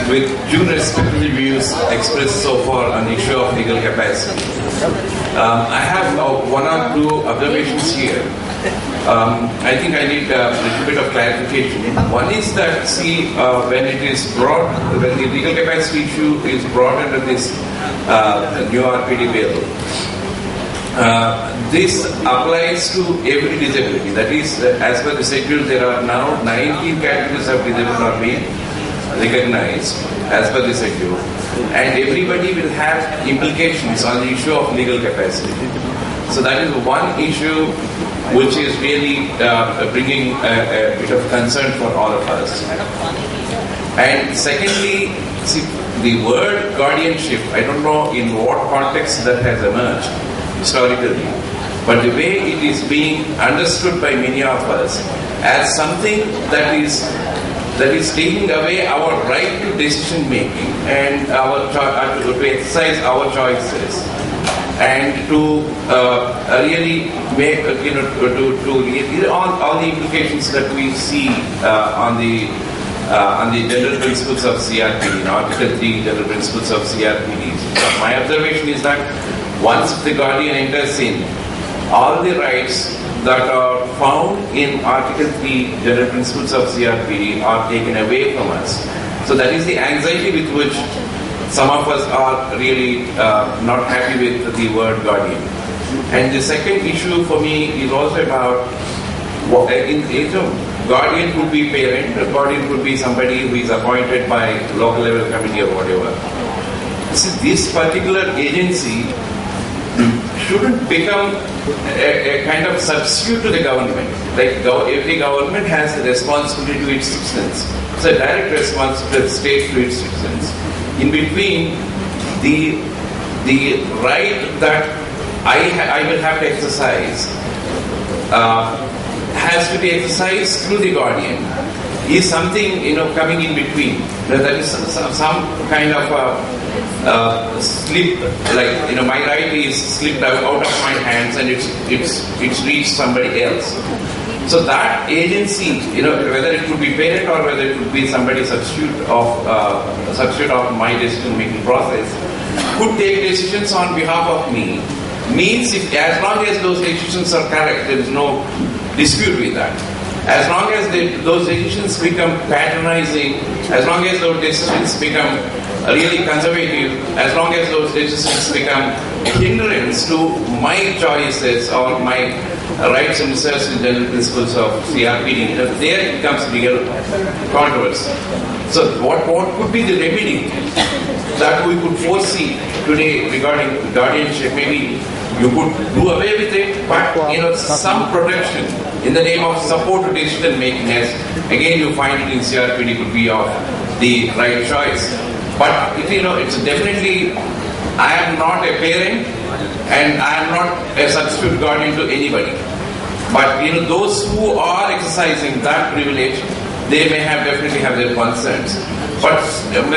with due respect to the views expressed so far on the issue of legal capacity. I have one or two observations here. I think I need a little bit of clarification. One is that, see, when it is brought, when the legal capacity issue is brought under this new RPD bill, this applies to every disability. That is, as per the schedule, there are now 19 categories of disability are being recognized as per the schedule, and everybody will have implications on the issue of legal capacity. So that is one issue which is really bringing a bit of concern for all of us. And secondly, see, the word guardianship, I don't know in what context that has emerged historically, but the way it is being understood by many of us as something that is taking away our right to decision making and to exercise our choices, and to really make all the implications that we see on the general principles of CRPD, Article 3 general principles of CRPD. So my observation is that once the guardian enters in, all the rights that are found in Article 3 general principles of CRPD are taken away from us. So that is the anxiety with which some of us are really not happy with the word guardian. And the second issue for me is also about guardian could be parent, guardian could be somebody who is appointed by local level committee or whatever. See, this particular agency shouldn't become a kind of substitute to the government. Like every government has the responsibility to its citizens. It's a direct responsibility of the state to its citizens. In between, the right that I will have to exercise has to be exercised through the guardian is something coming in between. That is some kind of slip, like my right is slipped out of my hands and it's reached somebody else. So that agency, whether it could be parent or whether it could be somebody substitute of my decision making process, could take decisions on behalf of me. Means as long as those decisions are correct, there is no dispute with that. As long as those decisions become patronizing, as long as those decisions become really conservative, as long as those decisions become hindrance to my choices or my rights and reserves in general principles of CRPD, there it becomes real controversy. So what could be the remedy that we could foresee today regarding guardianship? Maybe you could do away with it, but some protection in the name of support to decision making, as again you find it in CRPD, could be of the right choice. But it's definitely, I am not a parent and I am not a substitute guardian to anybody. But those who are exercising that privilege, they may definitely have their concerns. But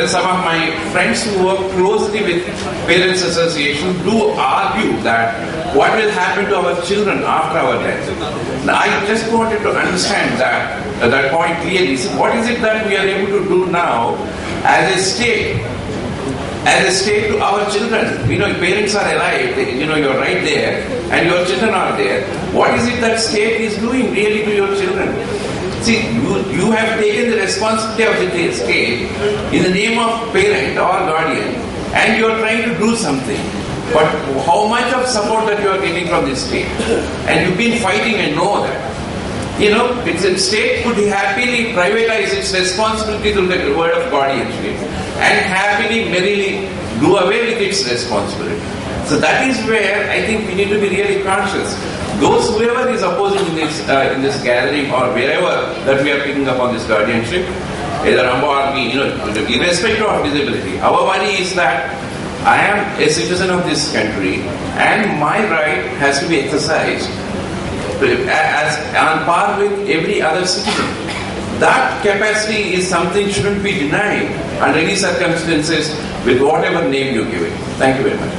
some of my friends who work closely with Parents Association do argue that what will happen to our children after our death. Now, I just wanted to understand that point clearly. So what is it that we are able to do now as a state to our children? Parents are alive, you're right there, and your children are there. What is it that state is doing really to your children? See, you have taken the responsibility of the state in the name of parent or guardian, and you are trying to do something. But how much of support that you are getting from the state? And you've been fighting and know that. The state could happily privatize its responsibility to the word of guardianship and happily, merrily do away with its responsibility. So that is where I think we need to be really conscious. Whoever is opposing in this gathering or wherever that we are picking up on this guardianship, either Amba or me, irrespective of disability, our worry is that I am a citizen of this country and my right has to be exercised as on par with every other citizen. That capacity is something shouldn't be denied under any circumstances with whatever name you give it. Thank you very much.